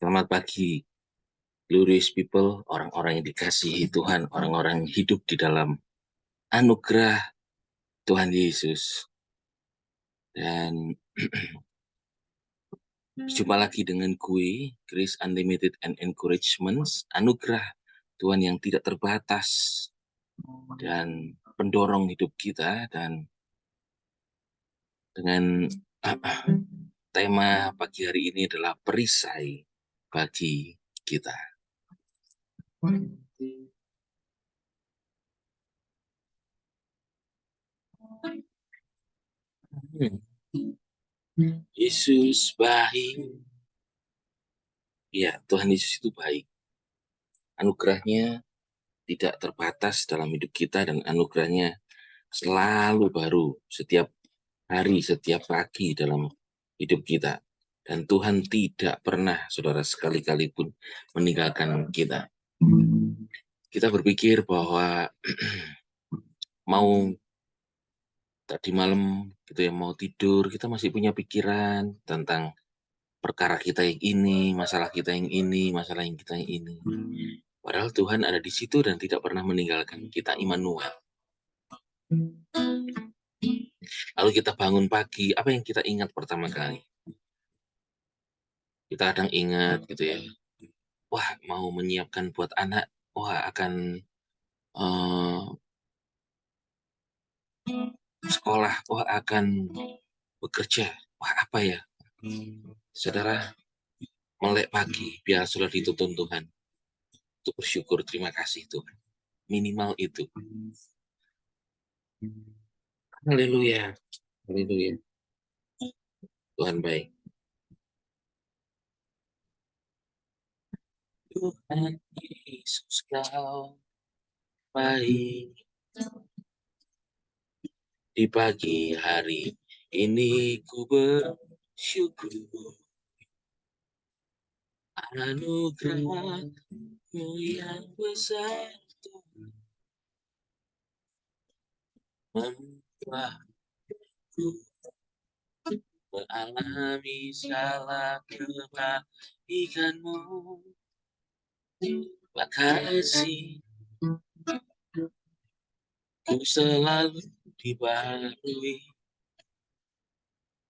Selamat pagi, glorious people, orang-orang yang dikasihi Tuhan, orang-orang yang hidup di dalam anugerah Tuhan Yesus. Dan berjumpa lagi dengan gue, Grace Unlimited and Encouragements, anugerah Tuhan yang tidak terbatas dan pendorong hidup kita. Dan dengan tema pagi hari ini adalah perisai bagi kita. Yesus baik. Ya, Tuhan Yesus itu baik. Anugerahnya tidak terbatas dalam hidup kita dan anugerahnya selalu baru setiap hari, setiap pagi dalam hidup kita. Dan Tuhan tidak pernah, saudara, sekali-kali pun meninggalkan kita. Kita berpikir bahwa mau tadi malam gitu ya, mau tidur, kita masih punya pikiran tentang perkara kita yang ini, masalah kita yang ini, masalah yang kita yang ini. Padahal Tuhan ada di situ dan tidak pernah meninggalkan kita, Immanuel. Lalu kita bangun pagi, apa yang kita ingat pertama kali? Kita kadang ingat gitu ya, wah mau menyiapkan buat anak, wah akan sekolah, wah akan bekerja, wah apa ya? Saudara, melek pagi, biar sudah dituntun Tuhan. Untuk bersyukur, terima kasih Tuhan. Minimal itu. Haleluya. Haleluya. Tuhan baik. Tuhan Yesus kau baik. Di pagi hari ini ku bersyukur. Anugerah-Mu yang besar Tuhan membuatku mengalami segala kebaikan-Mu. Makasih ku selalu dibarui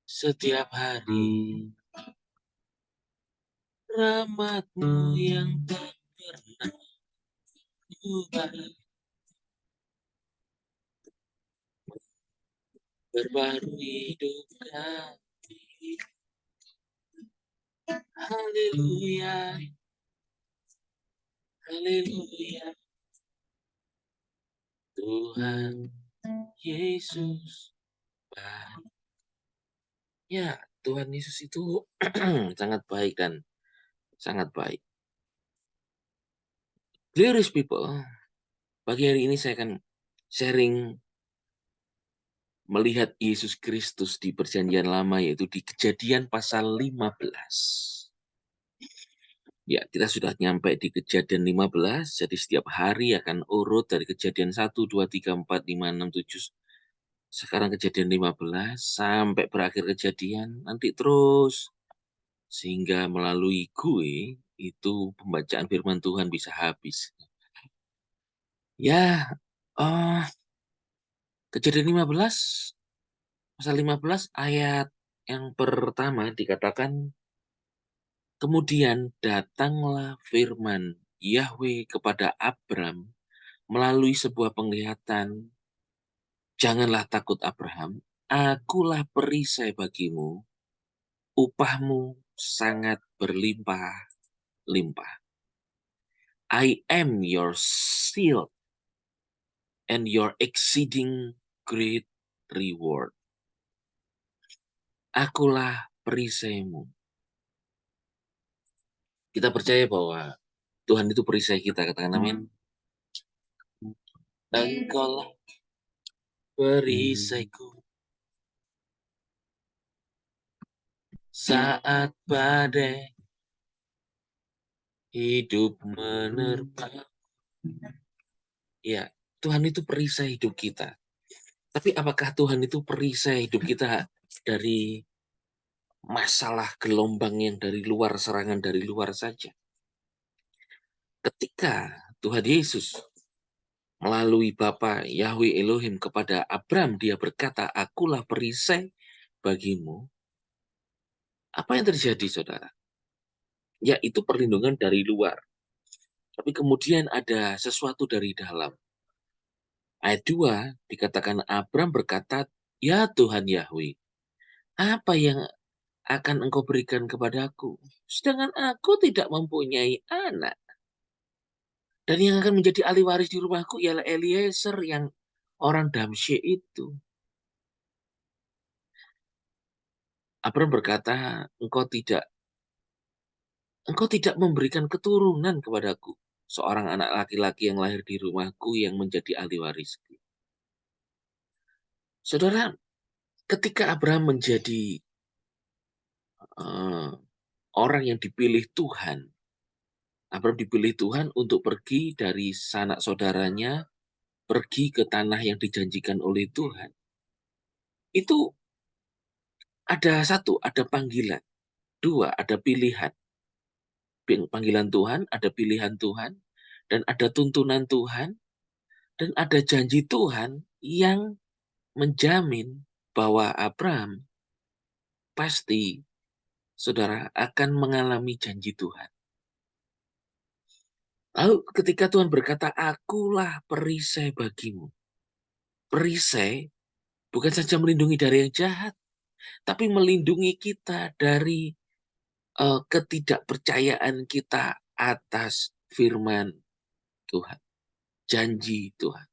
setiap hari. Rahmat-Mu yang tak pernah berubah, berbarui hidup kami. Haleluya, haleluya. Tuhan Yesus baik. Ya, Tuhan Yesus itu sangat baik dan sangat baik. Glorious people, pagi hari ini saya akan sharing melihat Yesus Kristus di perjanjian lama, yaitu di Kejadian pasal 15. Ya, kita sudah nyampe di Kejadian 15, jadi setiap hari akan urut dari Kejadian 1, 2, 3, 4, 5, 6, 7, sekarang Kejadian 15, sampai berakhir Kejadian, nanti terus. Sehingga melalui gue, itu pembacaan firman Tuhan bisa habis. Ya, Kejadian 15, pasal 15 ayat yang pertama dikatakan, kemudian datanglah firman Yahweh kepada Abram melalui sebuah penglihatan. Janganlah takut Abraham, akulah perisai bagimu, upahmu sangat berlimpah-limpah. I am your shield and your exceeding great reward. Akulah perisaimu. Kita percaya bahwa Tuhan itu perisai kita, katakan amin. Engkaulah perisaiku saat badai hidup menerpa. Ya, Tuhan itu perisai hidup kita. Tapi apakah Tuhan itu perisai hidup kita dari masalah gelombang yang dari luar, serangan dari luar saja. Ketika Tuhan Yesus melalui Bapa Yahweh Elohim kepada Abram, dia berkata, akulah perisai bagimu. Apa yang terjadi, saudara? Yaitu perlindungan dari luar. Tapi kemudian ada sesuatu dari dalam. Ayat 2 dikatakan Abram berkata, ya Tuhan Yahweh, apa yang akan engkau berikan kepadaku? Sedangkan aku tidak mempunyai anak. Dan yang akan menjadi ahli waris di rumahku ialah Eliezer yang orang Damsyik itu. Abram berkata, engkau tidak memberikan keturunan kepadaku. Seorang anak laki-laki yang lahir di rumahku yang menjadi ahli warisku. Saudara, ketika Abraham menjadi orang yang dipilih Tuhan, Abraham dipilih Tuhan untuk pergi dari sanak saudaranya, pergi ke tanah yang dijanjikan oleh Tuhan. Itu ada panggilan. Dua, ada pilihan. Panggilan Tuhan, ada pilihan Tuhan, dan ada tuntunan Tuhan, dan ada janji Tuhan yang menjamin bahwa Abraham pasti, saudara, akan mengalami janji Tuhan. Lalu ketika Tuhan berkata, akulah perisai bagimu. Perisai bukan saja melindungi dari yang jahat, tapi melindungi kita dari ketidakpercayaan kita atas firman Tuhan, janji Tuhan.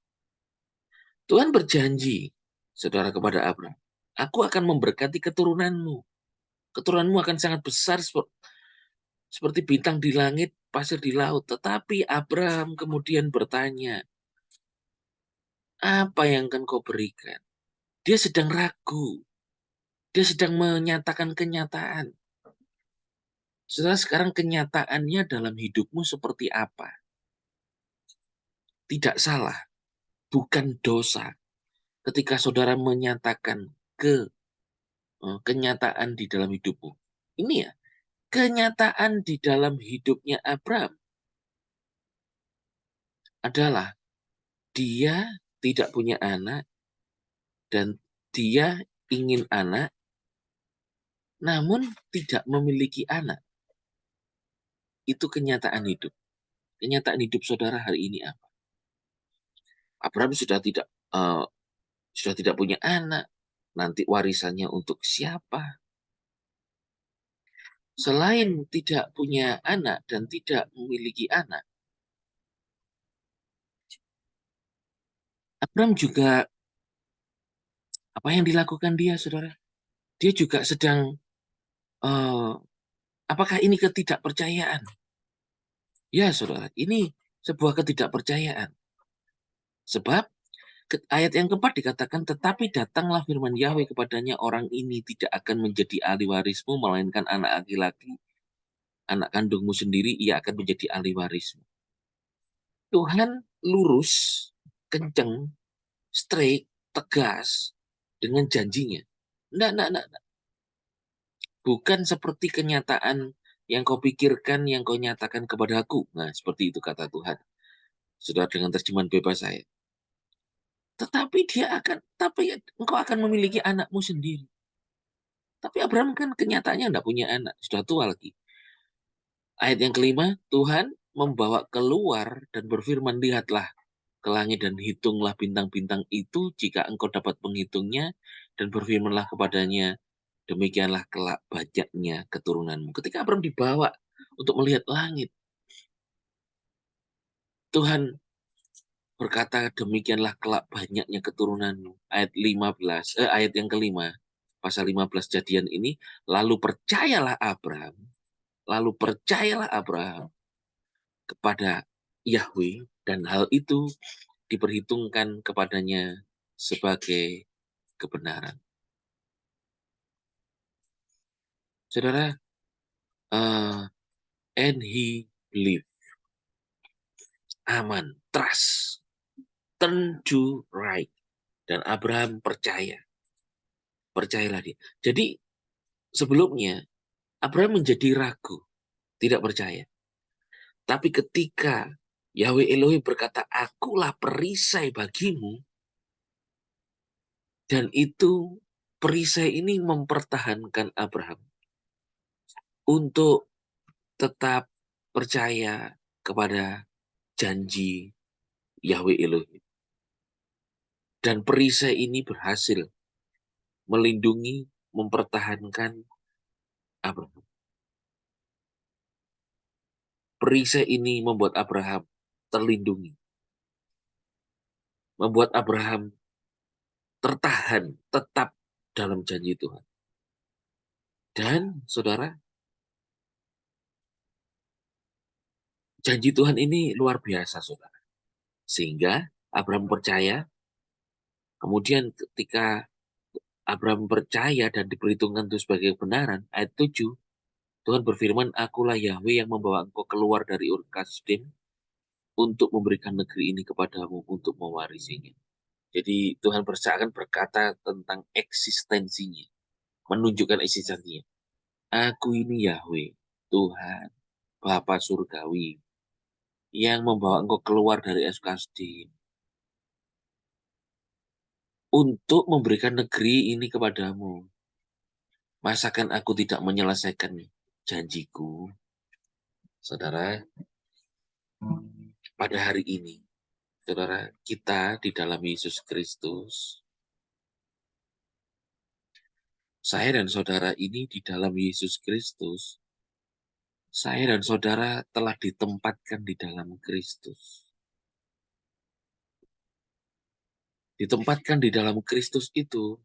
Tuhan berjanji, saudara, kepada Abraham, aku akan memberkati keturunanmu. Keturunanmu akan sangat besar seperti bintang di langit, pasir di laut. Tetapi Abraham kemudian bertanya, apa yang akan kau berikan? Dia sedang ragu. Dia sedang menyatakan kenyataan. Saudara, sekarang kenyataannya dalam hidupmu seperti apa? Tidak salah, bukan dosa. Ketika saudara menyatakan kenyataan di dalam hidupmu. Ini ya, kenyataan di dalam hidupnya Abraham adalah dia tidak punya anak dan dia ingin anak, namun tidak memiliki anak. Itu kenyataan hidup. Kenyataan hidup saudara hari ini apa? Abraham sudah tidak punya anak. Nanti warisannya untuk siapa? Selain tidak punya anak dan tidak memiliki anak, Abraham juga apa yang dilakukan dia, saudara? Dia juga sedang eh, apakah ini ketidakpercayaan? Ya, saudara, ini sebuah ketidakpercayaan. Sebab ayat yang keempat dikatakan, tetapi datanglah firman Yahweh kepadanya, orang ini tidak akan menjadi ahli warismu, melainkan anak laki-laki, anak kandungmu sendiri, ia akan menjadi ahli warismu. Tuhan lurus, kenceng, straight, tegas dengan janjinya. Enggak. Bukan seperti kenyataan yang kau pikirkan, yang kau nyatakan kepadaku. Nah, seperti itu kata Tuhan. Sudah dengan terjemahan bebas saya. Tapi engkau akan memiliki anakmu sendiri. Tapi Abraham kan kenyataannya tidak punya anak, sudah tua lagi. Ayat yang kelima, Tuhan membawa keluar dan berfirman, lihatlah ke langit dan hitunglah bintang-bintang itu jika engkau dapat menghitungnya, dan berfirmanlah kepadanya, demikianlah kelak banyaknya keturunanmu. Ketika Abraham dibawa untuk melihat langit, Tuhan berkata, demikianlah kelak banyaknya keturunanmu. Ayat yang kelima, pasal 15 Jadian ini, lalu percayalah Abraham kepada Yahweh, dan hal itu diperhitungkan kepadanya sebagai kebenaran. Saudara, and he believed. Aman, trust, turn to right. Dan Abraham percaya. Percayalah dia. Jadi Sebelumnya, Abraham menjadi ragu, tidak percaya. Tapi ketika Yahweh Elohim berkata, akulah perisai bagimu, dan itu perisai ini mempertahankan Abraham untuk tetap percaya kepada janji Yahweh Elohim. Dan perisai ini berhasil melindungi, mempertahankan Abraham. Perisai ini membuat Abraham terlindungi. Membuat Abraham tertahan, tetap dalam janji Tuhan. Dan saudara, janji Tuhan ini luar biasa, saudara. Sehingga Abraham percaya, kemudian ketika Abraham percaya dan diperhitungkan itu sebagai kebenaran, ayat 7, Tuhan berfirman, akulah Yahweh yang membawa engkau keluar dari Ur Kasdim untuk memberikan negeri ini kepadamu untuk mewarisinya. Jadi Tuhan akan berkata tentang eksistensinya, menunjukkan eksistensinya. Aku ini Yahweh, Tuhan, Bapa Surgawi, yang membawa engkau keluar dari Ur Kasdim untuk memberikan negeri ini kepadamu. Masakan aku tidak menyelesaikan janjiku? Saudara, pada hari ini, saudara, kita di dalam Yesus Kristus, saya dan saudara ini di dalam Yesus Kristus, saya dan saudara telah ditempatkan di dalam Kristus. Ditempatkan di dalam Kristus itu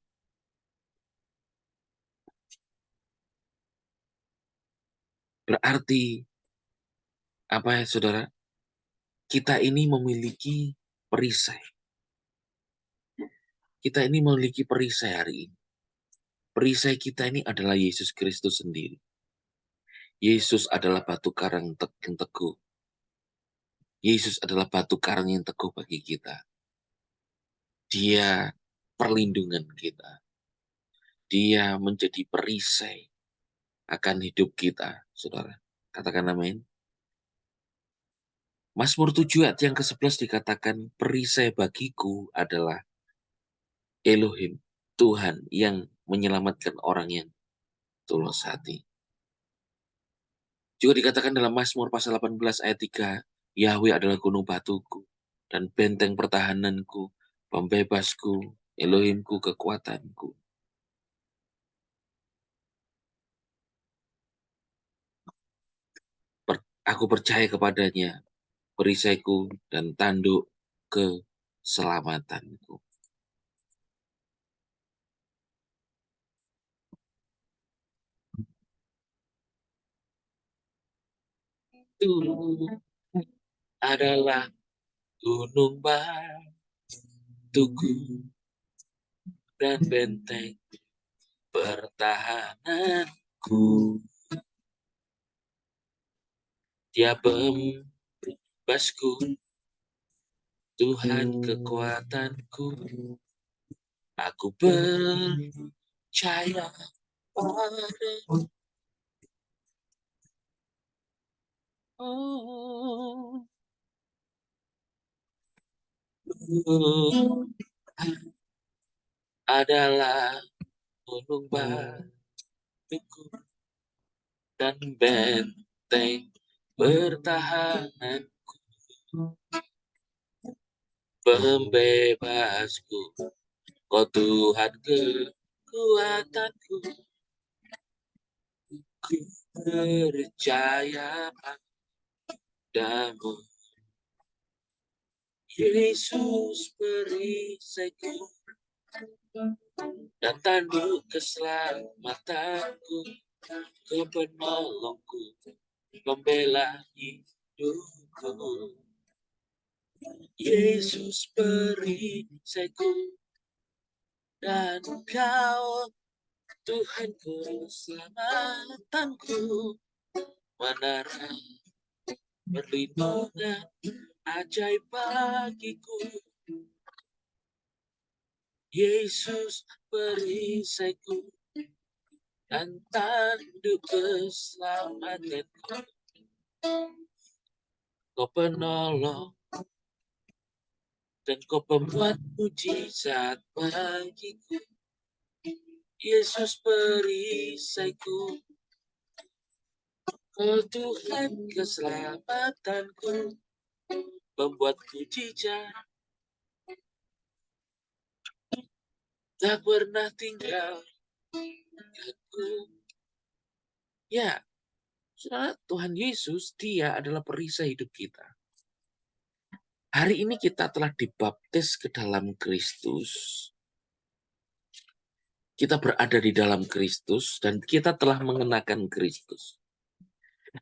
berarti apa ya saudara? Kita ini memiliki perisai. Kita ini memiliki perisai hari ini. Perisai kita ini adalah Yesus Kristus sendiri. Yesus adalah batu karang yang teguh. Yesus adalah batu karang yang teguh bagi kita. Dia perlindungan kita. Dia menjadi perisai akan hidup kita, saudara. Katakan amin. Mazmur 7 ayat yang ke-11 dikatakan, perisai bagiku adalah Elohim, Tuhan yang menyelamatkan orang yang tulus hati. Juga dikatakan dalam Mazmur pasal 18 ayat 3, Yahweh adalah gunung batuku dan benteng pertahananku, pembebasku, Elohimku, kekuatanku. Aku percaya kepadanya, perisaiku dan tanduk keselamatanku. Itu adalah gunung batuku dan benteng pertahananku. Dia pembebasku, Tuhan kekuatanku. Aku percaya pada oh, adalah gunung batuku dan benteng pertahananku, pembebasku, kau Tuhan kekuatanku, ku percaya padamu, Yesus perisaiku dan tanduk keselamatanku, penolongku, pembela hidupku. Yesus perisaiku dan Kau Tuhan keselamatanku, menara perlindungan ajaib bagiku. Yesus perisaiku tanduk keselamatanku. Kau penolong dan kau pembuat mujizat bagiku. Yesus perisaiku, kau Tuhan keselamatanku, pembuat mujizat, tak pernah tinggal aku. Ya, saudara, Tuhan Yesus, dia adalah perisai hidup kita. Hari ini kita telah dibaptis ke dalam Kristus. Kita berada di dalam Kristus dan kita telah mengenakan Kristus.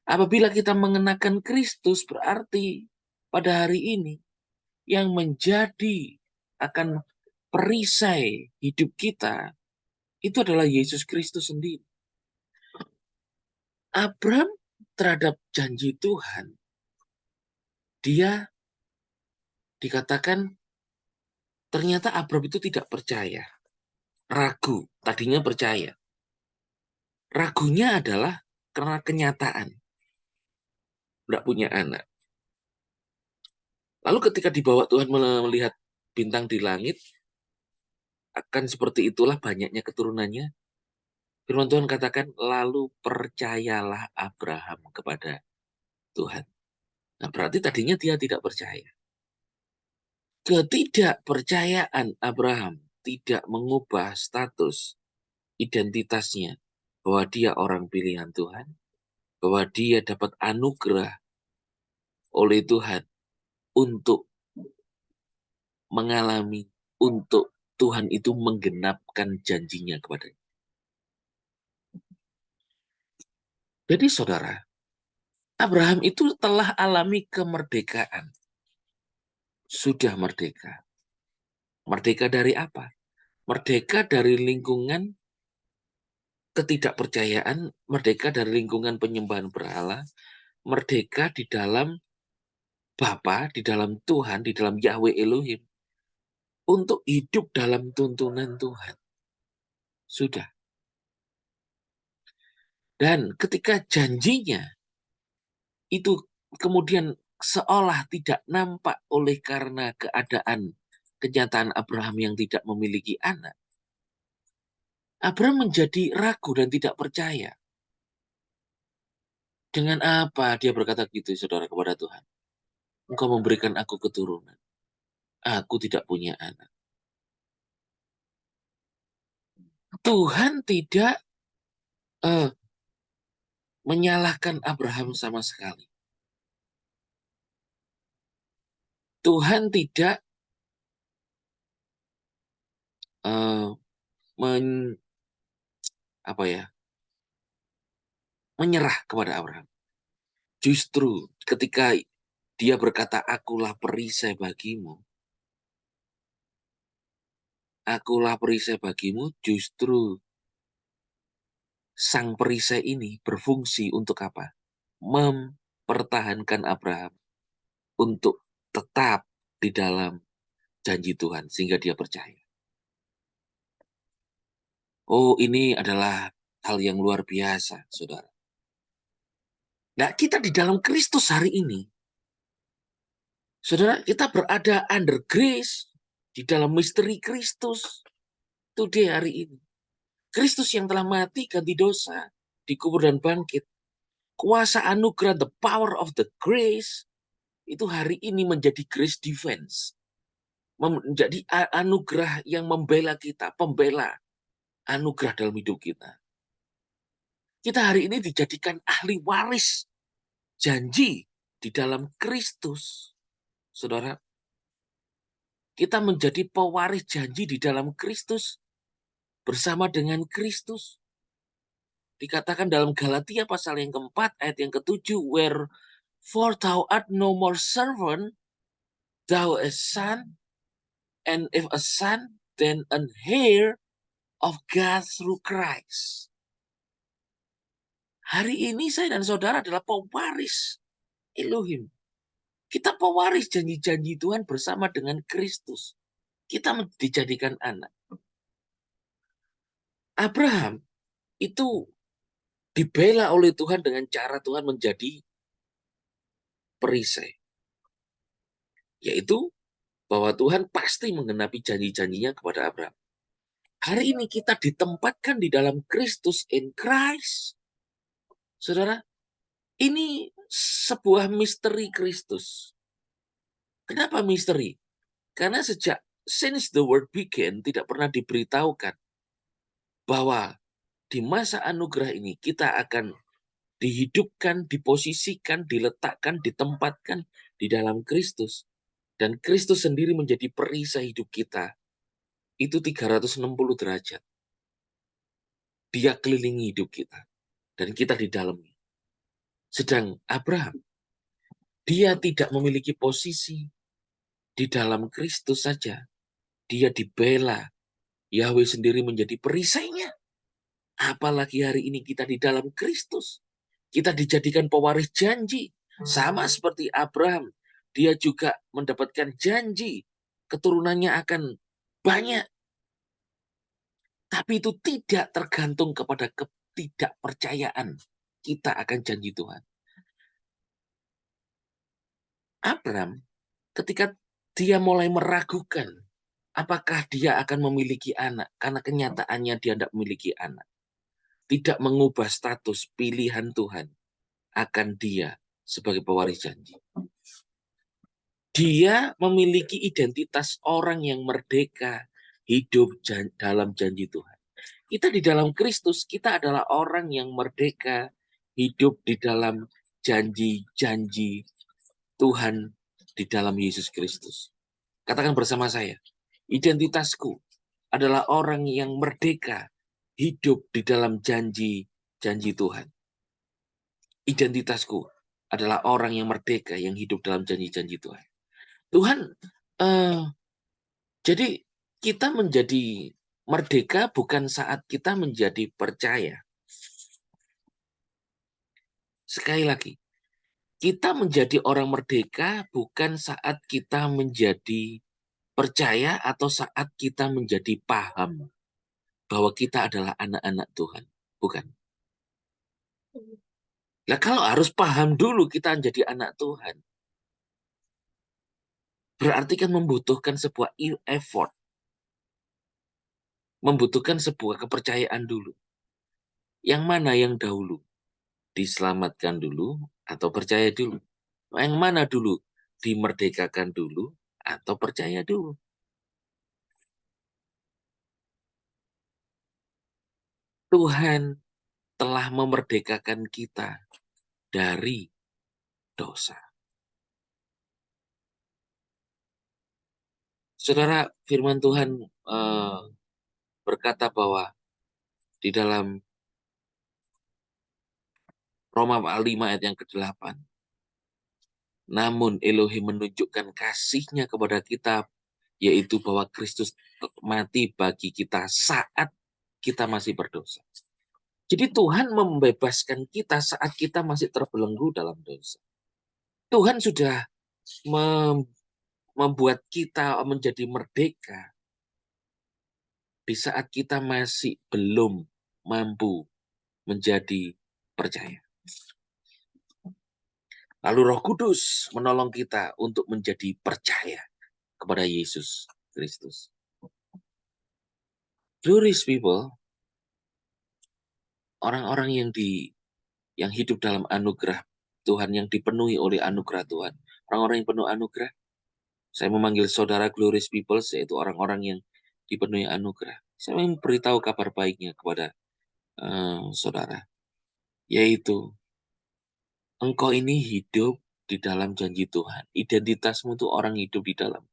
Apabila kita mengenakan Kristus, berarti pada hari ini yang menjadi akan perisai hidup kita itu adalah Yesus Kristus sendiri. Abraham terhadap janji Tuhan, dia dikatakan ternyata Abraham itu tidak percaya, ragu, tadinya percaya. Ragunya adalah karena kenyataan, tidak punya anak. Lalu ketika dibawa Tuhan melihat bintang di langit, akan seperti itulah banyaknya keturunannya. Firman Tuhan katakan, lalu percayalah Abraham kepada Tuhan. Nah, berarti tadinya dia tidak percaya. Ketidakpercayaan Abraham tidak mengubah status identitasnya bahwa dia orang pilihan Tuhan, bahwa dia dapat anugerah oleh Tuhan untuk mengalami, untuk Tuhan itu menggenapkan janjinya kepadanya. Jadi saudara, Abraham itu telah alami kemerdekaan. Sudah merdeka. Merdeka dari apa? Merdeka dari lingkungan ketidakpercayaan, merdeka dari lingkungan penyembahan berhala, merdeka di dalam Bapa, di dalam Tuhan, di dalam Yahweh Elohim, untuk hidup dalam tuntunan Tuhan. Sudah. Dan ketika janjinya itu kemudian seolah tidak nampak oleh karena keadaan kenyataan Abraham yang tidak memiliki anak, Abraham menjadi ragu dan tidak percaya. Dengan apa dia berkata gitu, saudara, kepada Tuhan? Engkau memberikan aku keturunan. Aku tidak punya anak. Tuhan tidak menyalahkan Abraham sama sekali. Tuhan tidak men, menyerah kepada Abraham. Justru ketika dia berkata, akulah perisai bagimu, justru sang perisai ini berfungsi untuk apa? Mempertahankan Abraham untuk tetap di dalam janji Tuhan, sehingga dia percaya. Oh, ini adalah hal yang luar biasa, saudara. Nah, kita di dalam Kristus hari ini, saudara, kita berada under grace, di dalam misteri Kristus. Today, hari ini. Kristus yang telah mati ganti dosa, dikubur dan bangkit. Kuasa anugerah, the power of the grace, itu hari ini menjadi grace defense. Menjadi anugerah yang membela kita, pembela anugerah dalam hidup kita. Kita hari ini dijadikan ahli waris janji di dalam Kristus. Saudara, kita menjadi pewaris janji di dalam Kristus bersama dengan Kristus. Dikatakan dalam Galatia pasal yang keempat, ayat yang ketujuh, wherefore thou art no more servant, thou a son, and if a son, then an heir of God through Christ. Hari ini saya dan saudara adalah pewaris Elohim. Kita pewaris janji-janji Tuhan bersama dengan Kristus. Kita dijadikan anak. Abraham itu dibela oleh Tuhan dengan cara Tuhan menjadi perisai. Yaitu bahwa Tuhan pasti menggenapi janji-janjinya kepada Abraham. Hari ini kita ditempatkan di dalam Kristus in Christ. Saudara, ini sebuah misteri Kristus. Kenapa misteri? Karena sejak since the world began tidak pernah diberitahukan bahwa di masa anugerah ini kita akan dihidupkan, diposisikan, diletakkan, ditempatkan di dalam Kristus. Dan Kristus sendiri menjadi perisai hidup kita. Itu 360 derajat. Dia kelilingi hidup kita. Dan kita di dalamnya. Sedang Abraham, dia tidak memiliki posisi di dalam Kristus saja. Dia dibela. Yahweh sendiri menjadi perisainya. Apalagi hari ini kita di dalam Kristus. Kita dijadikan pewaris janji. Sama seperti Abraham. Dia juga mendapatkan janji. Keturunannya akan banyak. Tapi itu tidak tergantung kepada ketidakpercayaan kita akan janji Tuhan. Abraham, ketika dia mulai meragukan apakah dia akan memiliki anak, karena kenyataannya dia tidak memiliki anak. Tidak mengubah status pilihan Tuhan akan dia sebagai pewaris janji. Dia memiliki identitas orang yang merdeka, hidup dalam janji Tuhan. Kita di dalam Kristus, kita adalah orang yang merdeka, hidup di dalam janji-janji Tuhan di dalam Yesus Kristus. Katakan bersama saya, identitasku adalah orang yang merdeka, hidup di dalam janji-janji Tuhan. Identitasku adalah orang yang merdeka, yang hidup dalam janji-janji Tuhan. Tuhan, jadi kita menjadi merdeka bukan saat kita menjadi percaya. Sekali lagi, kita menjadi orang merdeka bukan saat kita menjadi percaya atau saat kita menjadi paham bahwa kita adalah anak-anak Tuhan. Bukan. Nah, kalau harus paham dulu kita menjadi anak Tuhan, berarti kan membutuhkan sebuah effort. Membutuhkan sebuah kepercayaan dulu. Yang mana yang dahulu? Diselamatkan dulu atau percaya dulu? Yang mana dulu? Dimerdekakan dulu atau percaya dulu? Tuhan telah memerdekakan kita dari dosa. Saudara, firman Tuhan berkata bahwa di dalam Roma 5 ayat yang ke-8, namun Elohim menunjukkan kasih-Nya kepada kita, yaitu bahwa Kristus mati bagi kita saat kita masih berdosa. Jadi Tuhan membebaskan kita saat kita masih terbelenggu dalam dosa. Tuhan sudah membuat kita menjadi merdeka di saat kita masih belum mampu menjadi percaya. Lalu Roh Kudus menolong kita untuk menjadi percaya kepada Yesus Kristus. Glorious people, orang-orang yang hidup dalam anugerah Tuhan, yang dipenuhi oleh anugerah Tuhan. Orang-orang yang penuh anugerah, saya memanggil saudara glorious people, yaitu orang-orang yang dipenuhi anugerah. Saya ingin beritahu kabar baiknya kepada saudara, yaitu engkau ini hidup di dalam janji Tuhan. Identitasmu itu orang hidup di dalam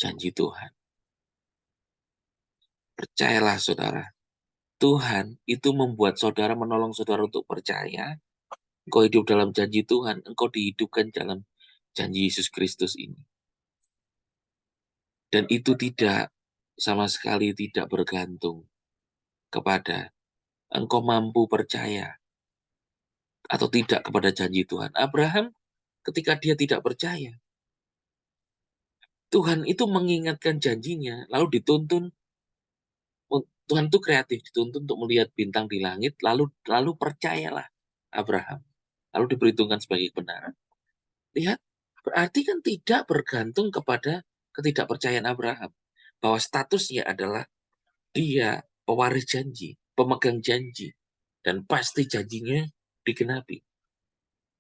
janji Tuhan. Percayalah saudara, Tuhan itu membuat saudara, menolong saudara untuk percaya. Engkau hidup dalam janji Tuhan, engkau dihidupkan dalam janji Yesus Kristus ini. Dan itu tidak, sama sekali tidak bergantung kepada engkau mampu percaya atau tidak kepada janji Tuhan. Abraham ketika dia tidak percaya, Tuhan itu mengingatkan janjinya, lalu dituntun Tuhan itu kreatif, dituntut untuk melihat bintang di langit, lalu percayalah Abraham. Lalu diperhitungkan sebagai kebenaran. Lihat, berarti kan tidak bergantung kepada ketidakpercayaan Abraham. Bahwa statusnya adalah dia pewaris janji, pemegang janji, dan pasti janjinya digenapi.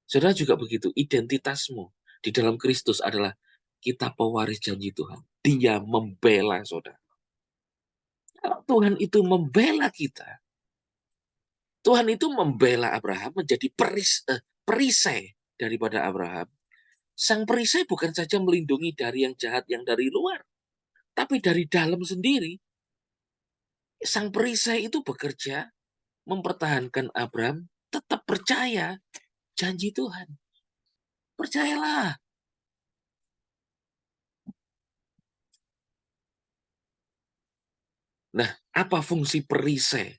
Saudara juga begitu, identitasmu di dalam Kristus adalah kita pewaris janji Tuhan. Dia membela saudara. Kalau Tuhan itu membela kita, Tuhan itu membela Abraham menjadi perisai daripada Abraham. Sang perisai bukan saja melindungi dari yang jahat yang dari luar, tapi dari dalam sendiri. Sang perisai itu bekerja mempertahankan Abraham tetap percaya janji Tuhan. Percayalah. Nah, apa fungsi perisai?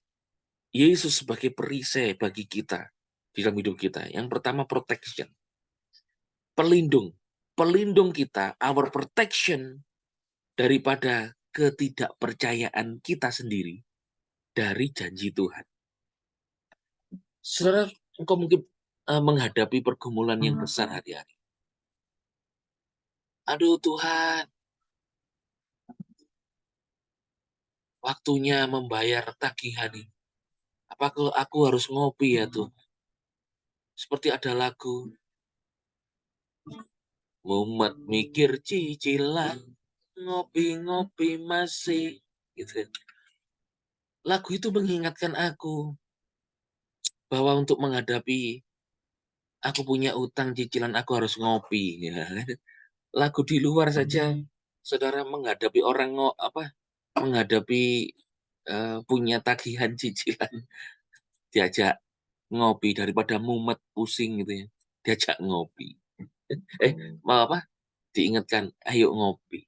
Yesus sebagai perisai bagi kita di dalam hidup kita. Yang pertama, protection. Pelindung. Pelindung kita, our protection daripada ketidakpercayaan kita sendiri dari janji Tuhan. Saudara, engkau mungkin menghadapi pergumulan yang besar hari-hari. Aduh Tuhan, waktunya membayar tagihan ini. Apakah aku harus ngopi ya Tuhan? Seperti ada lagu, mumet mikir cicilan, ngopi-ngopi masih. Gitu kan. Lagu itu mengingatkan aku bahwa untuk menghadapi aku punya utang cicilan, aku harus ngopi. Ya. Lagu di luar saja, saudara menghadapi orang menghadapi punya tagihan cicilan, diajak ngopi daripada mumet pusing gitu ya, diajak ngopi. Mau apa? Diingatkan, ayo ngopi.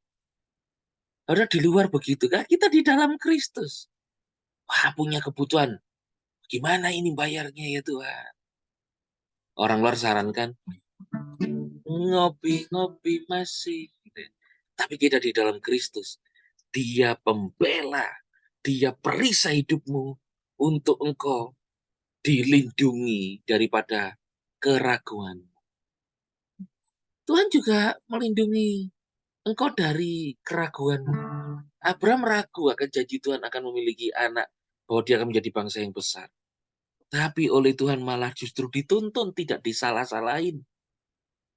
Ada di luar begitu kan? Kita di dalam Kristus. Wah, punya kebutuhan. Gimana ini bayarnya ya Tuhan? Orang luar sarankan, ngopi-ngopi masih. Gitu ya. Tapi kita di dalam Kristus. Dia pembela. Dia perisai hidupmu untuk engkau dilindungi daripada keraguan. Tuhan juga melindungi engkau dari keraguan. Abraham ragu akan janji Tuhan akan memiliki anak, bahwa dia akan menjadi bangsa yang besar. Tapi oleh Tuhan malah justru dituntun, tidak disalah-salahin.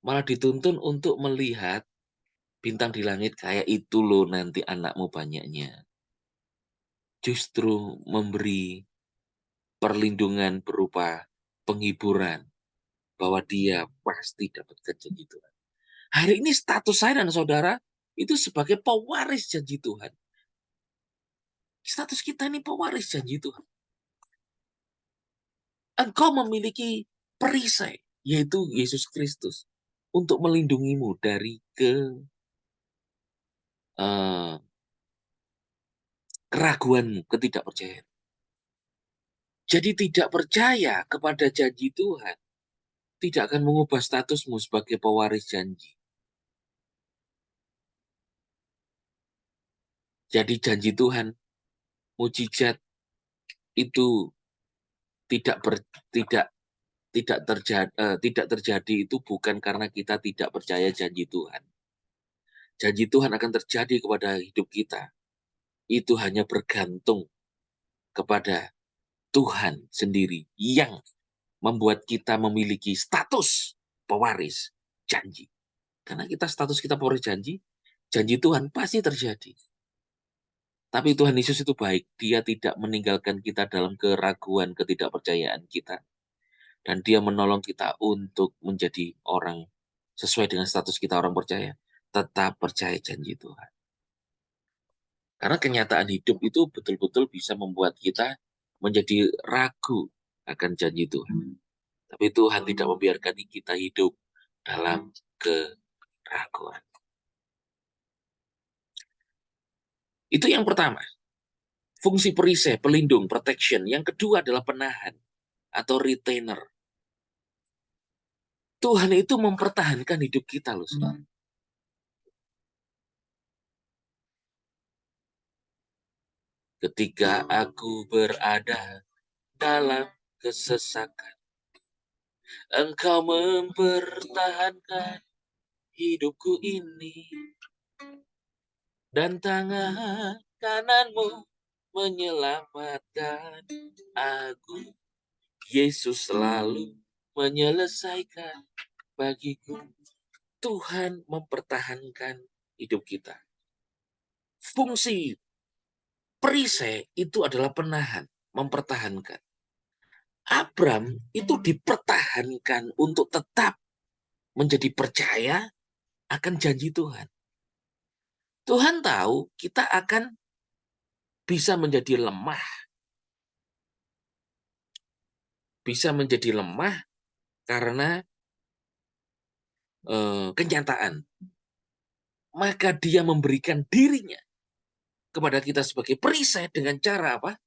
Malah dituntun untuk melihat bintang di langit kayak itu loh nanti anakmu banyaknya. Justru memberi perlindungan berupa penghiburan bahwa dia pasti dapat janji Tuhan. Hari ini status saya dan saudara itu sebagai pewaris janji Tuhan. Status kita ini pewaris janji Tuhan. Engkau memiliki perisai, yaitu Yesus Kristus, untuk melindungimu dari keraguanmu, ketidakpercayaan. Jadi tidak percaya kepada janji Tuhan tidak akan mengubah statusmu sebagai pewaris janji. Jadi janji Tuhan, mujizat itu tidak terjadi itu bukan karena kita tidak percaya janji Tuhan. Janji Tuhan akan terjadi kepada hidup kita. Itu hanya bergantung kepada Tuhan sendiri yang membuat kita memiliki status pewaris janji. Karena status kita pewaris janji, janji Tuhan pasti terjadi. Tapi Tuhan Yesus itu baik. Dia tidak meninggalkan kita dalam keraguan, ketidakpercayaan kita. Dan dia menolong kita untuk menjadi orang sesuai dengan status kita orang percaya. Tetap percaya janji Tuhan. Karena kenyataan hidup itu betul-betul bisa membuat kita menjadi ragu akan janji Tuhan. Tapi Tuhan tidak membiarkan kita hidup dalam keraguan. Itu yang pertama. Fungsi perisai, pelindung, protection. Yang kedua adalah penahan atau retainer. Tuhan itu mempertahankan hidup kita loh, saudara. Ketika aku berada dalam kesesakan, Engkau mempertahankan hidupku ini, dan tangan kananmu menyelamatkan aku. Yesus selalu menyelesaikan bagiku. Tuhan mempertahankan hidup kita. Fungsi perisai itu adalah penahan, mempertahankan. Abram itu dipertahankan untuk tetap menjadi percaya akan janji Tuhan. Tuhan tahu kita akan bisa menjadi lemah. Bisa menjadi lemah karena kenyataan. Maka dia memberikan dirinya kepada kita sebagai perisai dengan cara apa?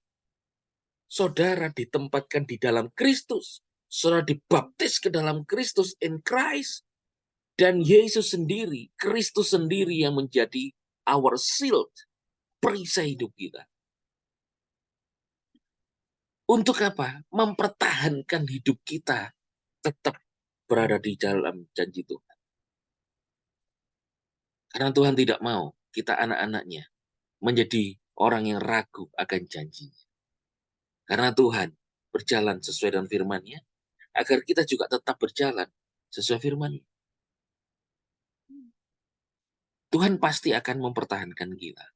Saudara ditempatkan di dalam Kristus. Saudara dibaptis ke dalam Kristus in Christ. Dan Yesus sendiri, Kristus sendiri yang menjadi our shield, perisai hidup kita. Untuk apa? Mempertahankan hidup kita tetap berada di dalam janji Tuhan. Karena Tuhan tidak mau kita anak-anaknya menjadi orang yang ragu akan janjinya. Karena Tuhan berjalan sesuai dengan firman-Nya, agar kita juga tetap berjalan sesuai firman-Nya. Tuhan pasti akan mempertahankan kita.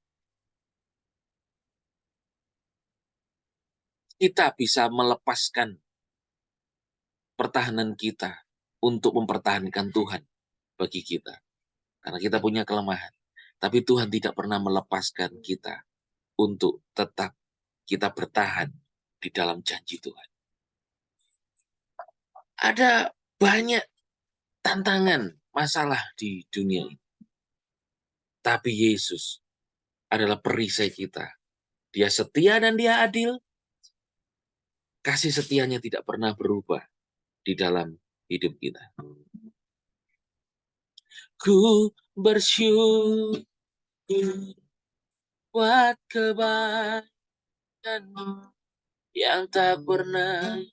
Kita bisa melepaskan pertahanan kita untuk mempertahankan Tuhan bagi kita. Karena kita punya kelemahan. Tapi Tuhan tidak pernah melepaskan kita untuk tetap kita bertahan di dalam janji Tuhan. Ada banyak tantangan, masalah di dunia ini. Tapi Yesus adalah perisai kita. Dia setia dan dia adil. Kasih setianya tidak pernah berubah di dalam hidup kita. Ku bersyukur buat kebaikan-Mu yang tak pernah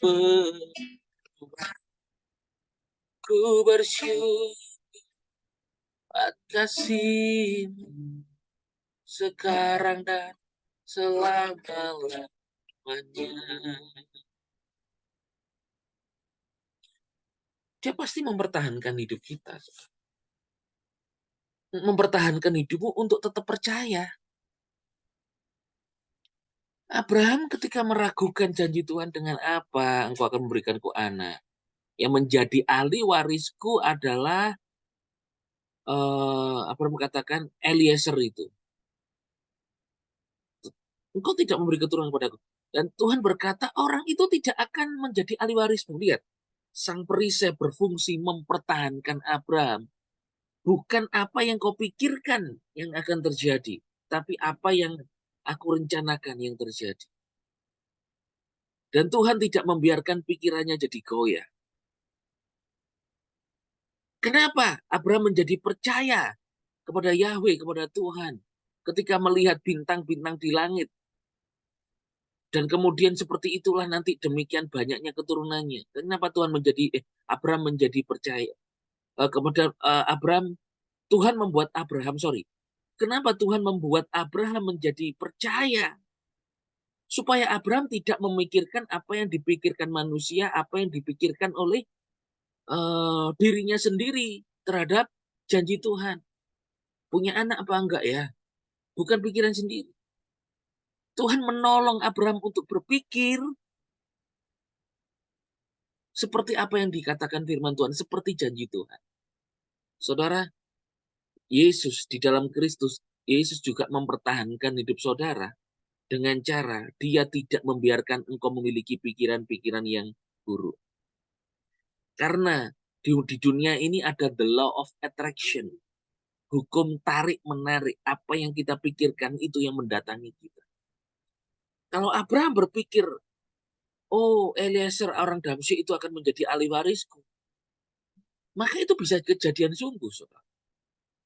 berubah. Ku bersyukur buat kasih-Mu sekarang dan selama-lamanya. Dia pasti mempertahankan hidup kita. Mempertahankan hidupmu untuk tetap percaya. Abraham ketika meragukan janji Tuhan, dengan apa engkau akan memberikanku anak? Yang menjadi ahli warisku adalah Abraham katakan Eliezer itu. Engkau tidak memberi keturunan kepadaku. Dan Tuhan berkata orang itu tidak akan menjadi ahli warismu. Lihat, sang perisai berfungsi mempertahankan Abraham. Bukan apa yang kau pikirkan yang akan terjadi, tapi apa yang aku rencanakan yang terjadi. Dan Tuhan tidak membiarkan pikirannya jadi goyah. Kenapa Abraham menjadi percaya kepada Yahweh, kepada Tuhan, ketika melihat bintang-bintang di langit? Dan kemudian seperti itulah nanti demikian banyaknya keturunannya. Kenapa Abraham menjadi percaya kepada Abraham? Tuhan membuat Abraham, Kenapa Tuhan membuat Abraham menjadi percaya? Supaya Abraham tidak memikirkan apa yang dipikirkan manusia, apa yang dipikirkan oleh dirinya sendiri terhadap janji Tuhan. Punya anak apa enggak ya? Bukan pikiran sendiri. Tuhan menolong Abraham untuk berpikir seperti apa yang dikatakan firman Tuhan, seperti janji Tuhan. Saudara, Yesus di dalam Kristus, Yesus juga mempertahankan hidup saudara dengan cara dia tidak membiarkan engkau memiliki pikiran-pikiran yang buruk. Karena di dunia ini ada the law of attraction. Hukum tarik-menarik. Apa yang kita pikirkan itu yang mendatangi kita. Kalau Abraham berpikir, oh Eliezer orang Damsyik itu akan menjadi ahli warisku, maka itu bisa kejadian sungguh, saudara.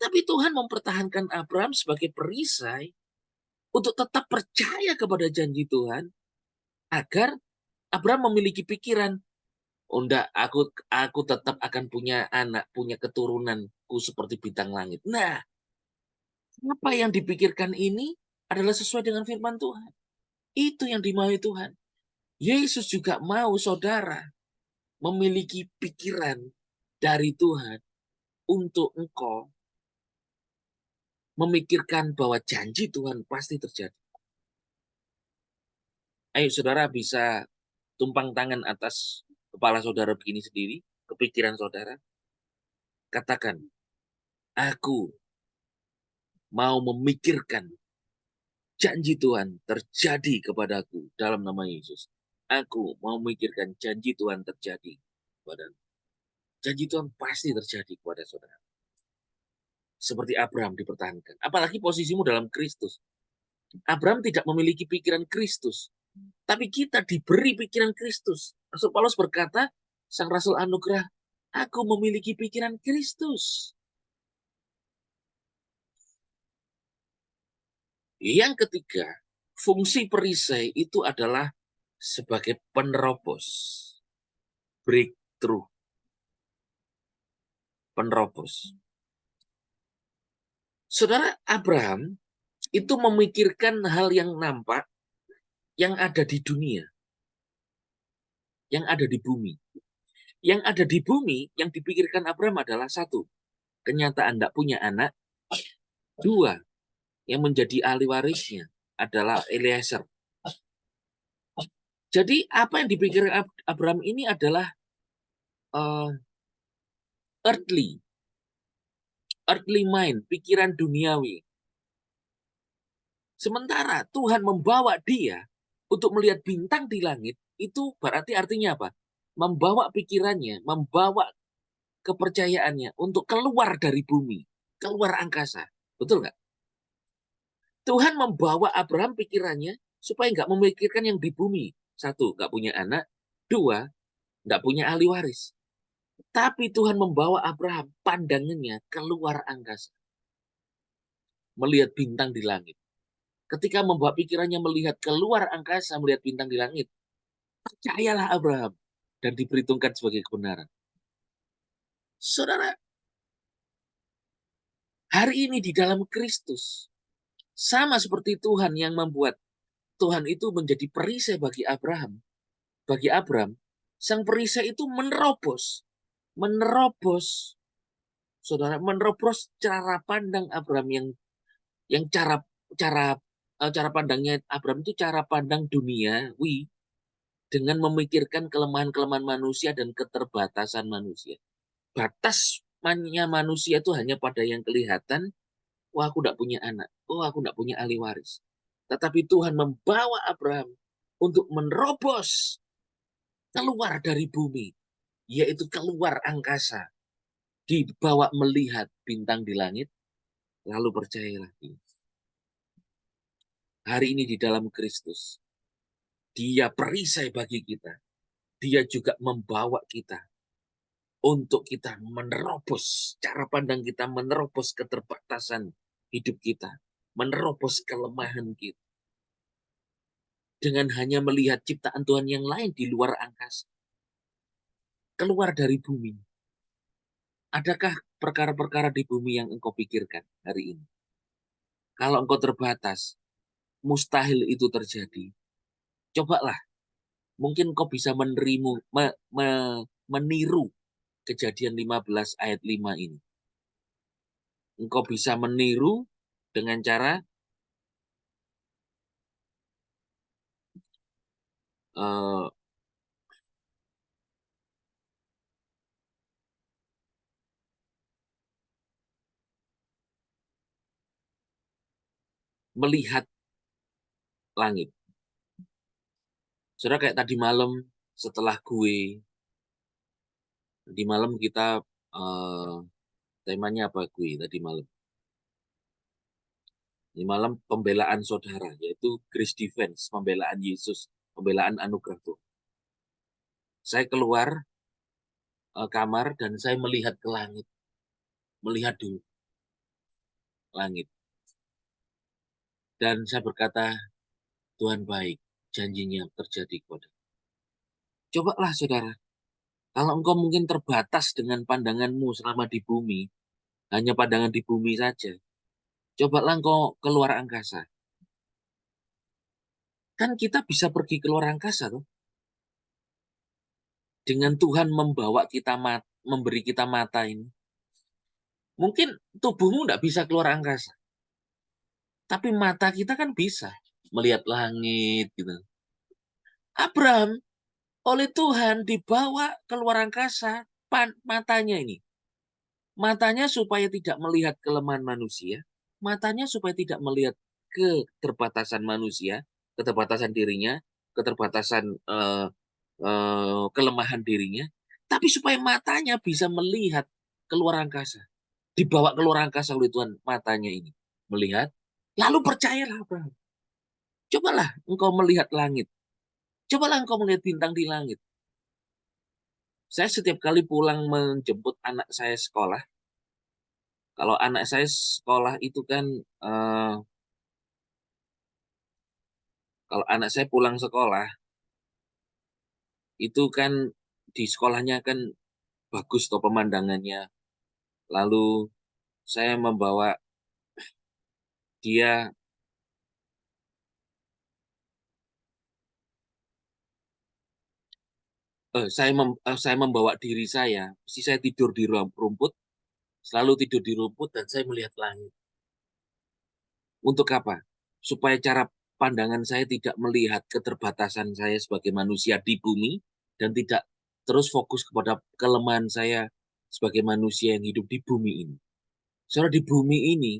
Tapi Tuhan mempertahankan Abraham sebagai perisai untuk tetap percaya kepada janji Tuhan, agar Abraham memiliki pikiran, oh enggak, aku tetap akan punya anak, punya keturunanku seperti bintang langit. Nah, apa yang dipikirkan ini adalah sesuai dengan firman Tuhan. Itu yang dimaui Tuhan. Yesus juga mau saudara memiliki pikiran dari Tuhan untuk engkau memikirkan bahwa janji Tuhan pasti terjadi. Ayo saudara bisa tumpang tangan atas kepala saudara begini sendiri, kepikiran saudara. Katakan, aku mau memikirkan janji Tuhan terjadi kepadaku dalam nama Yesus. Aku mau memikirkan janji Tuhan terjadi kepadaku. Janji Tuhan pasti terjadi kepada saudara. Seperti Abraham dipertahankan. Apalagi posisimu dalam Kristus. Abraham tidak memiliki pikiran Kristus. Tapi kita diberi pikiran Kristus. Rasul Paulus berkata, Sang Rasul anugerah, aku memiliki pikiran Kristus. Yang ketiga, fungsi perisai itu adalah sebagai penerobos. Breakthrough. Penerobos. Saudara Abraham itu memikirkan hal yang nampak, yang ada di dunia, yang ada di bumi. Yang ada di bumi, yang dipikirkan Abraham adalah satu, kenyataan tidak punya anak. Dua, yang menjadi ahli warisnya adalah Eliezer. Jadi apa yang dipikirkan Abraham ini adalah earthly mind, pikiran duniawi. Sementara Tuhan membawa dia untuk melihat bintang di langit, itu berarti artinya apa? Membawa pikirannya, membawa kepercayaannya untuk keluar dari bumi, keluar angkasa. Betul nggak? Tuhan membawa Abraham pikirannya supaya nggak memikirkan yang di bumi. Satu, nggak punya anak. Dua, nggak punya ahli waris. Tapi Tuhan membawa Abraham pandangannya keluar angkasa. Melihat bintang di langit. Ketika membawa pikirannya melihat keluar angkasa, melihat bintang di langit, percayalah Abraham dan diperhitungkan sebagai kebenaran. Saudara, hari ini di dalam Kristus, sama seperti Tuhan yang membuat Tuhan itu menjadi perisai bagi Abraham. Bagi Abraham, sang perisai itu menerobos, saudara, menerobos cara pandang Abraham yang cara pandangnya Abraham itu cara pandang duniawi dengan memikirkan kelemahan-kelemahan manusia dan keterbatasan manusia. Batasnya manusia itu hanya pada yang kelihatan, wah aku tidak punya anak, oh aku tidak punya ahli waris. Tetapi Tuhan membawa Abraham untuk menerobos keluar dari bumi, yaitu keluar angkasa, dibawa melihat bintang di langit, lalu percayalah. Hari ini di dalam Kristus, Dia perisai bagi kita. Dia juga membawa kita untuk kita menerobos, cara pandang kita menerobos keterbatasan hidup kita, menerobos kelemahan kita. Dengan hanya melihat ciptaan Tuhan yang lain di luar angkasa. Keluar dari bumi. Adakah perkara-perkara di bumi yang engkau pikirkan hari ini? Kalau engkau terbatas, mustahil itu terjadi. Cobalah, mungkin engkau bisa meniru Kejadian 15 ayat 5 ini. Engkau bisa meniru dengan cara uh, melihat langit. Saudara, kayak tadi malam setelah di malam kita temanya apa tadi malam? Di malam pembelaan saudara, yaitu Grace Defense, pembelaan Yesus, pembelaan anugerah Tuhan. Saya keluar kamar dan saya melihat ke langit. Melihat dulu langit. Dan saya berkata, Tuhan baik, janjinya terjadi kepada. Cobalah saudara, kalau engkau mungkin terbatas dengan pandanganmu selama di bumi, hanya pandangan di bumi saja, cobalah engkau keluar angkasa. Kan kita bisa pergi keluar angkasa tuh. Dengan Tuhan membawa kita memberi kita mata ini. Mungkin tubuhmu nggak bisa keluar angkasa, tapi mata kita kan bisa melihat langit gitu. Abraham oleh Tuhan dibawa keluar angkasa matanya ini. Matanya supaya tidak melihat kelemahan manusia, matanya supaya tidak melihat keterbatasan manusia, keterbatasan dirinya, keterbatasan kelemahan dirinya, tapi supaya matanya bisa melihat keluar angkasa. Dibawa keluar angkasa oleh Tuhan matanya ini. Melihat, lalu percayalah Abraham. Cobalah engkau melihat langit. Cobalah engkau melihat bintang di langit. Saya setiap kali pulang menjemput anak saya sekolah, kalau anak saya sekolah itu kan, kalau anak saya pulang sekolah, itu kan di sekolahnya kan bagus tuh pemandangannya. Lalu saya membawa dia, saya membawa diri saya, mesti saya tidur di rumput, selalu tidur di rumput dan saya melihat langit. Untuk apa? Supaya cara pandangan saya tidak melihat keterbatasan saya sebagai manusia di bumi dan tidak terus fokus kepada kelemahan saya sebagai manusia yang hidup di bumi ini. Soalnya di bumi ini,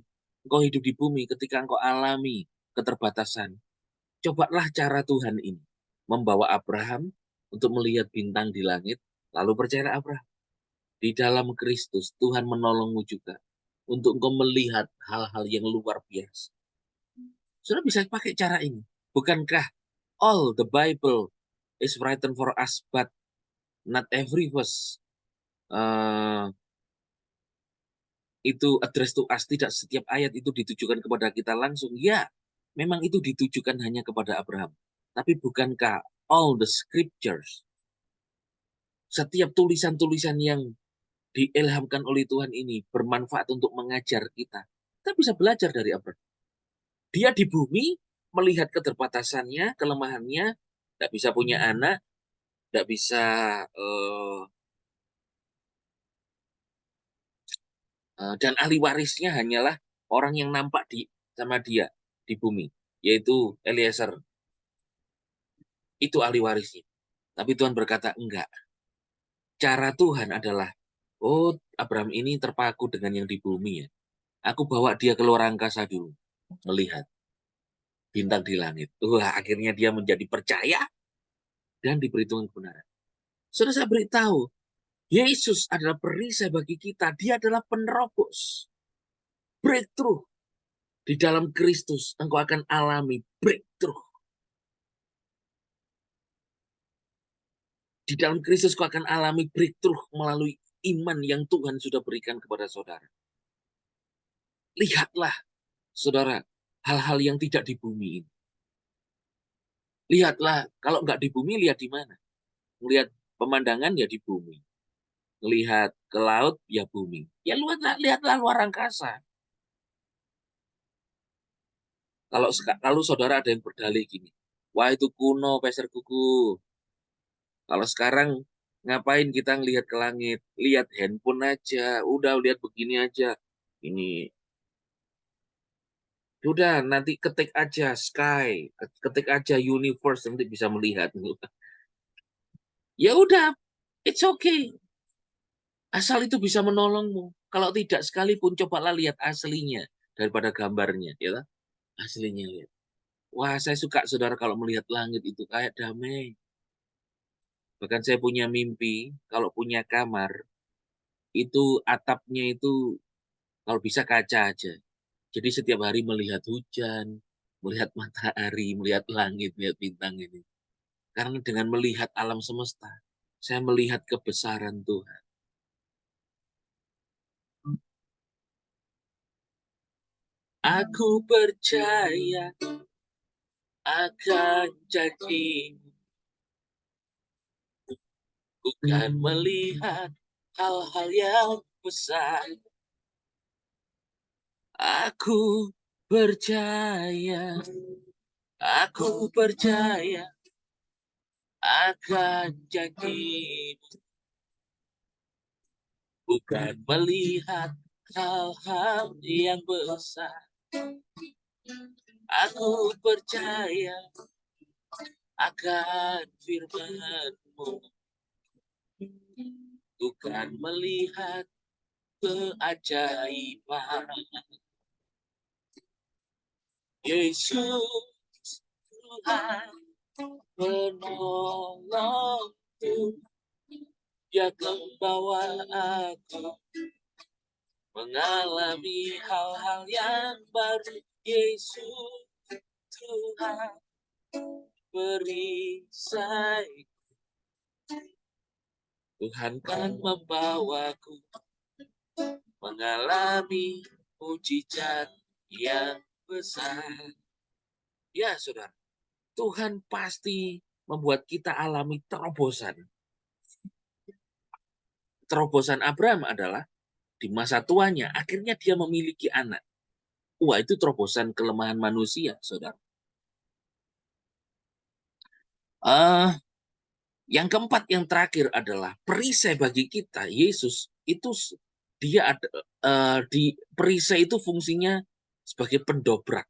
engkau hidup di bumi ketika engkau alami keterbatasan. Cobalah cara Tuhan ini. Membawa Abraham untuk melihat bintang di langit, lalu percayalah Abraham. Di dalam Kristus, Tuhan menolongmu juga untuk engkau melihat hal-hal yang luar biasa. Sudah bisa pakai cara ini. Bukankah all the Bible is written for us, but not every verse itu address to us. Tidak setiap ayat itu ditujukan kepada kita langsung. Ya, memang itu ditujukan hanya kepada Abraham. Tapi bukankah all the scriptures, setiap tulisan-tulisan yang diilhamkan oleh Tuhan ini bermanfaat untuk mengajar kita. Kita bisa belajar dari Abraham. Dia di bumi melihat keterbatasannya, kelemahannya, tidak bisa punya anak, tidak bisa dan ahli warisnya hanyalah orang yang nampak sama dia di bumi, yaitu Eliezer. Itu ahli warisnya. Tapi Tuhan berkata, enggak. Cara Tuhan adalah, oh Abraham ini terpaku dengan yang di bumi ya. Aku bawa dia keluar angkasa dulu, melihat bintang di langit. Wah, akhirnya dia menjadi percaya dan diperhitungkan kebenaran. Sudah saya beritahu, Yesus adalah perisai bagi kita. Dia adalah penerobos. Breakthrough. Di dalam Kristus, engkau akan alami breakthrough. Di dalam Kristus, engkau akan alami breakthrough melalui iman yang Tuhan sudah berikan kepada saudara. Lihatlah, saudara, hal-hal yang tidak di bumi ini. Lihatlah, kalau nggak di bumi, lihat di mana? Melihat pemandangan ya di bumi. Lihat ke laut ya bumi. Ya lihatlah luar angkasa. Kalau saudara ada yang berdalih gini, wah itu kuno peser kuku. Kalau sekarang ngapain kita ngelihat ke langit? Lihat handphone aja, udah lihat begini aja. Ini udah nanti ketik aja sky, ketik aja universe nanti bisa melihat. Ya udah, it's okay. Asal itu bisa menolongmu. Kalau tidak sekalipun cobalah lihat aslinya daripada gambarnya, ya kan? Aslinya lihat. Wah, saya suka saudara kalau melihat langit itu kayak damai. Bahkan saya punya mimpi, kalau punya kamar, itu atapnya itu kalau bisa kaca aja. Jadi setiap hari melihat hujan, melihat matahari, melihat langit, melihat bintang ini. Karena dengan melihat alam semesta, saya melihat kebesaran Tuhan. Aku percaya akan janji, bukan melihat hal-hal yang besar. Aku percaya, aku percaya akan janjimu, bukan melihat hal-hal yang besar. Aku percaya akan firman-Mu, bukan melihat keajaiban. Yesus, Tuhan penolongku, Dia membawa aku mengalami hal-hal yang baru. Yesus, Tuhan perisai, Tuhan kan membawaku mengalami mujizat yang besar. Ya, saudara, Tuhan pasti membuat kita alami terobosan. Terobosan Abraham adalah di masa tuanya, akhirnya dia memiliki anak. Wah, itu terobosan kelemahan manusia, saudara. Yang keempat, yang terakhir adalah perisai bagi kita. Yesus itu dia ada di perisai itu fungsinya sebagai pendobrak,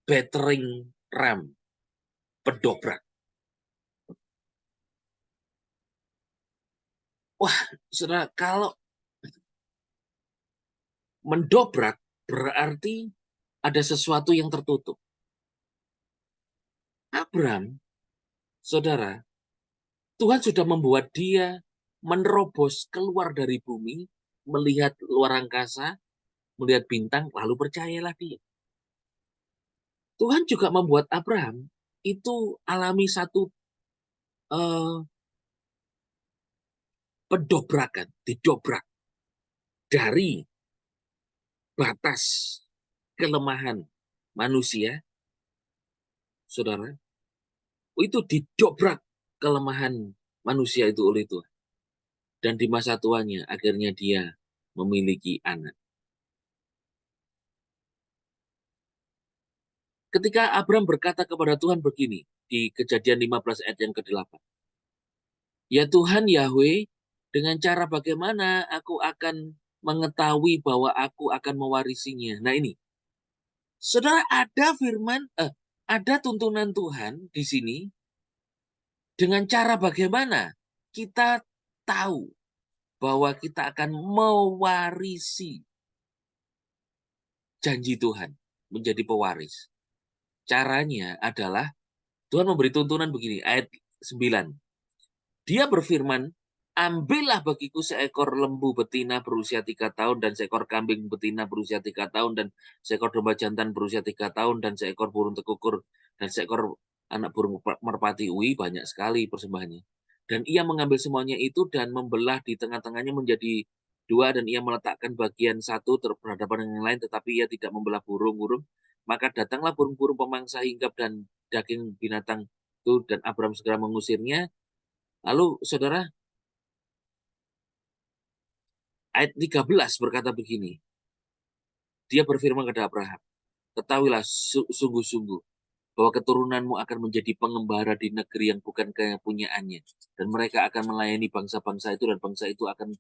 battering ram, pendobrak. Wah, saudara, kalau mendobrak berarti ada sesuatu yang tertutup. Abraham, saudara, Tuhan sudah membuat dia menerobos keluar dari bumi, melihat luar angkasa, melihat bintang, lalu percayalah dia. Tuhan juga membuat Abraham itu alami satu pendobrakan, didobrak dari batas kelemahan manusia, saudara, itu didobrak kelemahan manusia itu oleh Tuhan. Dan di masa tuanya akhirnya dia memiliki anak. Ketika Abraham berkata kepada Tuhan begini, di Kejadian 15 ayat yang ke-8. Ya Tuhan Yahweh, dengan cara bagaimana aku akan mengetahui bahwa aku akan mewarisinya. Nah ini, saudara, ada tuntunan Tuhan di sini dengan cara bagaimana kita tahu bahwa kita akan mewarisi janji Tuhan, menjadi pewaris. Caranya adalah Tuhan memberi tuntunan begini, ayat 9. Dia berfirman, ambillah bagiku seekor lembu betina berusia 3 tahun dan seekor kambing betina berusia 3 tahun dan seekor domba jantan berusia 3 tahun dan seekor burung tekukur dan seekor anak burung merpati. Banyak sekali persembahannya. Dan ia mengambil semuanya itu dan membelah di tengah-tengahnya menjadi dua, dan ia meletakkan bagian satu berhadapan dengan yang lain, tetapi ia tidak membelah burung-burung. Maka datanglah burung-burung pemangsa hinggap dan daging binatang itu, dan Abram segera mengusirnya. Lalu saudara, ayat 13 berkata begini. Dia berfirman kepada Abraham, ketahuilah sungguh-sungguh bahwa keturunanmu akan menjadi pengembara di negeri yang bukan kepunyaannya. Dan mereka akan melayani bangsa-bangsa itu, dan bangsa itu akan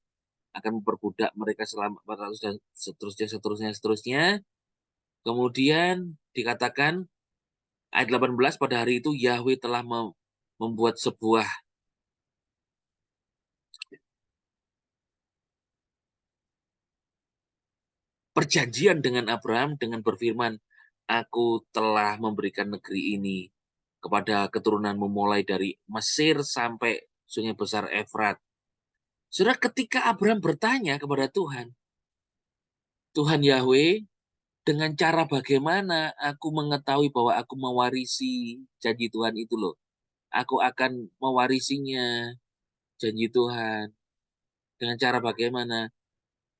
memperbudak mereka selama 400 dan seterusnya. Kemudian dikatakan ayat 18, pada hari itu Yahweh telah membuat sebuah perjanjian dengan Abraham dengan berfirman, aku telah memberikan negeri ini kepada keturunanmu mulai dari Mesir sampai sungai besar Efrat. Saudara, ketika Abraham bertanya kepada Tuhan, Tuhan Yahweh, dengan cara bagaimana aku mengetahui bahwa aku mewarisi janji Tuhan itu loh. Aku akan mewarisinya, janji Tuhan. Dengan cara bagaimana?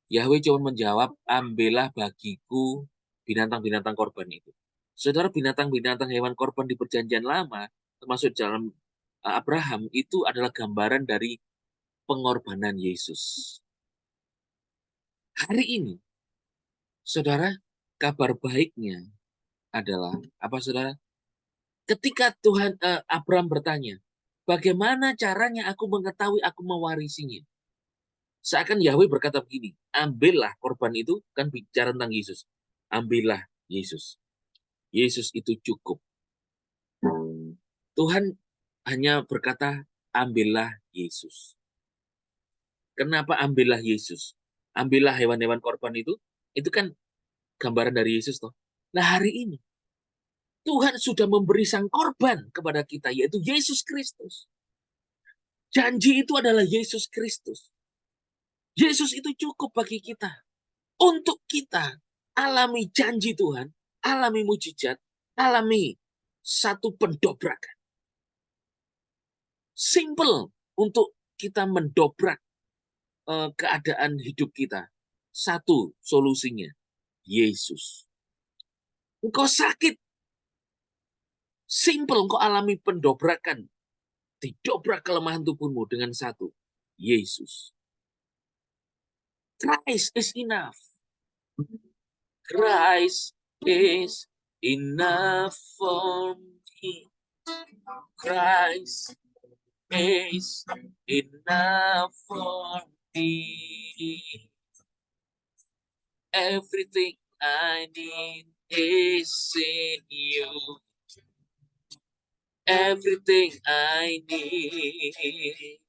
Yahweh cuma menjawab, ambillah bagiku binatang-binatang korban itu. Saudara, binatang-binatang hewan korban di Perjanjian Lama, termasuk dalam Abraham, itu adalah gambaran dari pengorbanan Yesus. Hari ini, saudara, kabar baiknya adalah apa, saudara? Ketika Abraham bertanya, bagaimana caranya aku mengetahui aku mewarisinya? Seakan Yahweh berkata begini, ambillah korban itu, kan bicara tentang Yesus. Ambillah Yesus. Yesus itu cukup. Tuhan hanya berkata, ambillah Yesus. Kenapa ambillah Yesus? Ambillah hewan-hewan korban itu kan gambaran dari Yesus toh. Nah, hari ini Tuhan sudah memberi sang korban kepada kita, yaitu Yesus Kristus. Janji itu adalah Yesus Kristus. Yesus itu cukup bagi kita. Untuk kita alami janji Tuhan, alami mujizat, alami satu pendobrakan. Simple untuk kita mendobrak keadaan hidup kita. Satu solusinya, Yesus. Engkau sakit, simple engkau alami pendobrakan. Didobrak kelemahan tubuhmu dengan satu, Yesus. Christ is enough. Christ is enough for me. Christ is enough for me. Everything I need is in you. Everything I need.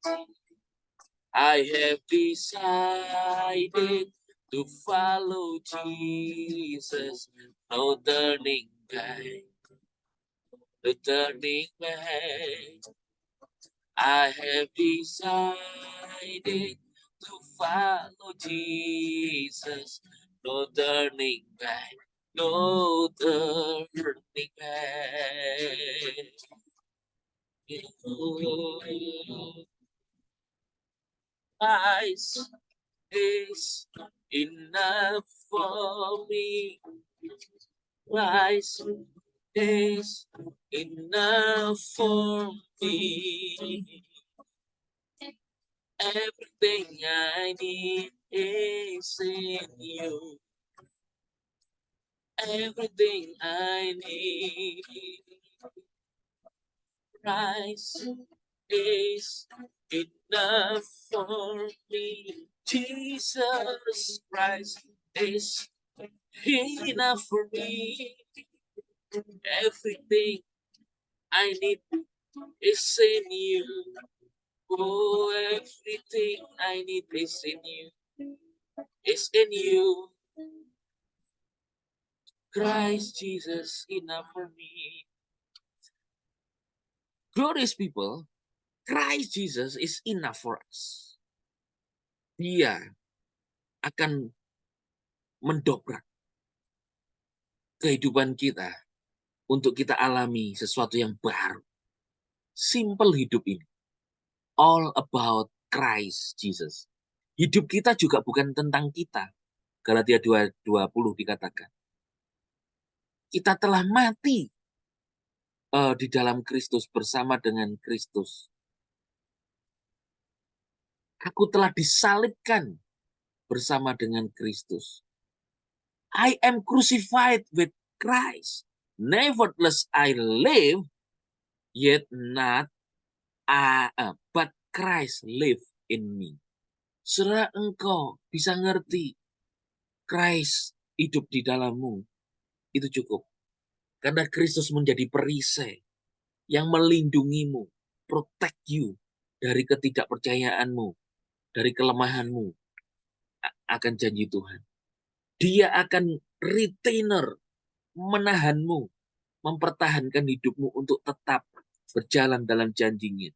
I have decided to follow Jesus. No turning back. No turning back. I have decided to follow Jesus. No turning back. No turning back. Christ is enough for me. Christ is enough for me. Everything I need is in you. Everything I need. Christ is enough for me. Jesus Christ is enough for me. Everything I need is in you. Oh, everything I need is in you. Is in you. Christ Jesus enough for me. Glorious people, Christ Jesus is enough for us. Dia akan mendobrak kehidupan kita untuk kita alami sesuatu yang baru. Simple hidup ini. All about Christ Jesus. Hidup kita juga bukan tentang kita. Galatia 2:20 dikatakan. Kita telah mati di dalam Kristus bersama dengan Kristus. Aku telah disalibkan bersama dengan Kristus. I am crucified with Christ. Nevertheless I live, yet not but Christ live in me. Saudara, engkau bisa ngerti Christ hidup di dalammu, itu cukup. Karena Kristus menjadi perisai yang melindungimu, protect you dari ketidakpercayaanmu, dari kelemahanmu akan janji Tuhan. Dia akan retainer, menahanmu, mempertahankan hidupmu untuk tetap berjalan dalam janjinya.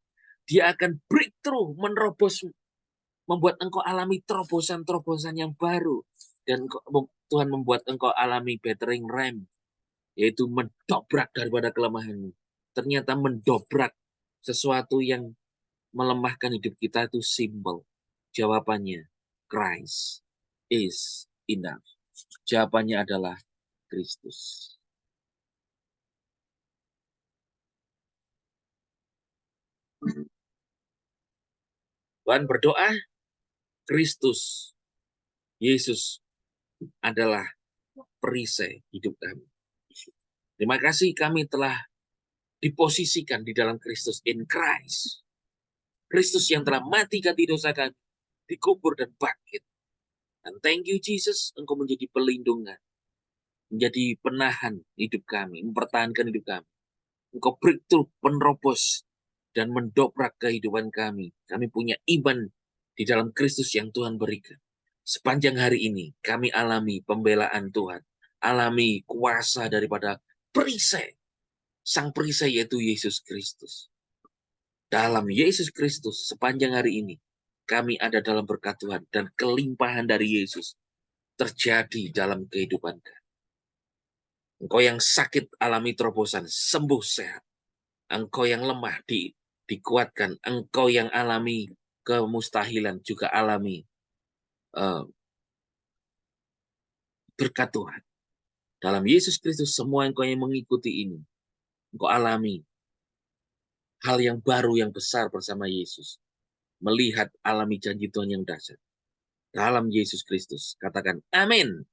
Dia akan breakthrough, menerobos, membuat engkau alami terobosan-terobosan yang baru. Dan Tuhan membuat engkau alami battering ram, yaitu mendobrak daripada kelemahanmu. Ternyata mendobrak sesuatu yang melemahkan hidup kita itu simple. Jawabannya, Christ is enough. Jawabannya adalah Kristus. Tuhan berdoa, Kristus, Yesus adalah perisai hidup kami. Terima kasih kami telah diposisikan di dalam Kristus, in Christ. Kristus yang telah mati ganti dosa kami, dikubur dan bangkit. Dan thank you Jesus, Engkau menjadi pelindungan, menjadi penahan hidup kami, mempertahankan hidup kami. Engkau breakthrough, penerobos, dan mendobrak kehidupan kami. Kami punya iman di dalam Kristus yang Tuhan berikan. Sepanjang hari ini, kami alami pembelaan Tuhan, alami kuasa daripada perisai, sang perisai yaitu Yesus Kristus. Dalam Yesus Kristus, sepanjang hari ini, kami ada dalam berkat Tuhan, dan kelimpahan dari Yesus terjadi dalam kehidupan kami. Engkau yang sakit alami terobosan, sembuh sehat. Engkau yang lemah dikuatkan. Engkau yang alami kemustahilan juga alami berkat Tuhan. Dalam Yesus Kristus, semua engkau yang mengikuti ini, engkau alami hal yang baru yang besar bersama Yesus. Melihat alami janji Tuhan yang dahsyat. Dalam Yesus Kristus, katakan amin.